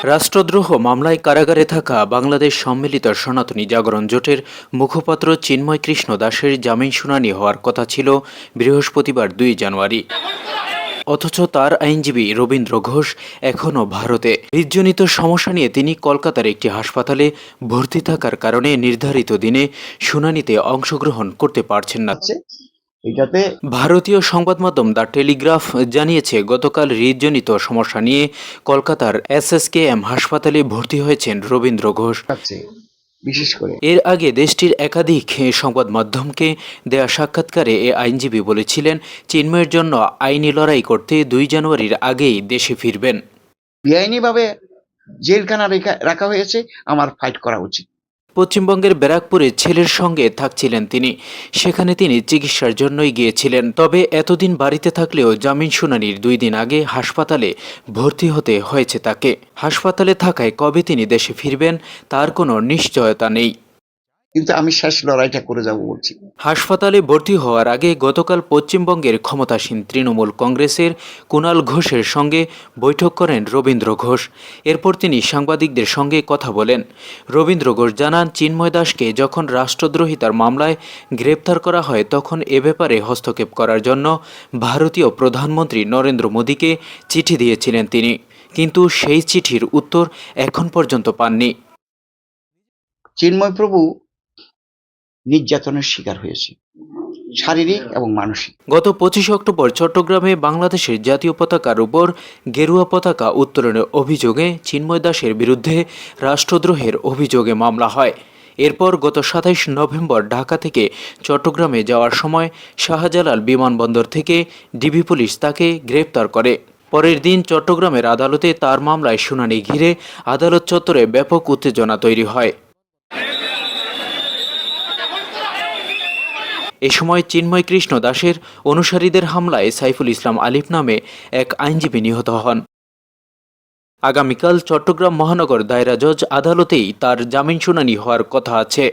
রাষ্ট্রদ্রোহ মামলায় কারাগারে থাকা বাংলাদেশ সম্মিলিত সনাতনী জাগরণ জোটের মুখপাত্র চিন্ময় কৃষ্ণ দাসের জামিন শুনানি হওয়ার কথা ছিল বৃহস্পতিবার 2 জানুয়ারি। অথচ তার আইনজীবী রবীন্দ্র ঘোষ এখনও ভারতে। হৃদজনিত সমস্যা নিয়ে তিনি কলকাতার একটি হাসপাতালে ভর্তি থাকার কারণে নির্ধারিত দিনে শুনানিতে অংশগ্রহণ করতে পারছেন না। এটাতে ভারতীয় সংবাদ মাধ্যম দ্য টেলিগ্রাফ জানিয়েছে, গতকাল হৃদজনিত সমস্যা নিয়ে কলকাতার SSKM হাসপাতালে ভর্তি হয়েছেন রবীন্দ্র ঘোষ। বিশেষ করে এর আগে দেশটির একাধিক সংবাদ মাধ্যমকে দেয়া সাক্ষাৎকারে এ আইনজীবী বলেছিলেন, চিন্ময়ের জন্য আইনি লড়াই করতে 2 জানুয়ারির আগেই দেশে ফিরবেন। বেআইনিভাবে জেলখানা রাখা হয়েছে, আমার ফাইট করা উচিত। পশ্চিমবঙ্গের ব্যারাকপুরে ছেলের সঙ্গে থাকছিলেন তিনি। সেখানে তিনি চিকিৎসার জন্যই গিয়েছিলেন। তবে এতদিন বাড়িতে থাকলেও জামিন শুনানির 2 দিন আগে হাসপাতালে ভর্তি হতে হয়েছে তাকে। হাসপাতালে থাকায় কবে তিনি দেশে ফিরবেন তার কোনো নিশ্চয়তা নেই। কিন্তু আমি শেষ লড়াইটা করে যাব বলছি। হাসপাতালে ভর্তি হওয়ার আগে গতকাল পশ্চিমবঙ্গের ক্ষমতাসীন তৃণমূল কংগ্রেসের কুণাল ঘোষের সঙ্গে বৈঠক করেন রবীন্দ্র ঘোষ। এরপর তিনি সাংবাদিকদের সঙ্গে কথা বলেন। রবীন্দ্র ঘোষ জানান, চিন্ময় দাসকে যখন রাষ্ট্রদ্রোহিতার মামলায় গ্রেপ্তার করা হয় তখন এ ব্যাপারে হস্তক্ষেপ করার জন্য ভারতীয় প্রধানমন্ত্রী নরেন্দ্র মোদীকে চিঠি দিয়েছিলেন তিনি, কিন্তু সেই চিঠির উত্তর এখন পর্যন্ত পাননি। চিন্ময় প্রভু নির্যাতনের শিকার হয়েছে, শারীরিক এবং মানসিক। গত 25 অক্টোবর চট্টগ্রামে বাংলাদেশের জাতীয় পতাকার উপর গেরুয়া পতাকা উত্তোলনের অভিযোগে চিন্ময় দাসের বিরুদ্ধে রাষ্ট্রদ্রোহের অভিযোগে মামলা হয়। এরপর গত 27 নভেম্বর ঢাকা থেকে চট্টগ্রামে যাওয়ার সময় শাহজালাল বিমানবন্দর থেকে ডিবি পুলিশ তাকে গ্রেপ্তার করে। পরের দিন চট্টগ্রামের আদালতে তার মামলায় শুনানি ঘিরে আদালত চত্বরে ব্যাপক উত্তেজনা তৈরি হয়। এ সময় চিন্ময় কৃষ্ণ দাসের অনুসারীদের হামলায় সাইফুল ইসলাম আলিফ নামে এক আইনজীবী নিহত হন। আগামীকাল চট্টগ্রাম মহানগর দায়রা জজ আদালতেই তার জামিন শুনানি হওয়ার কথা আছে।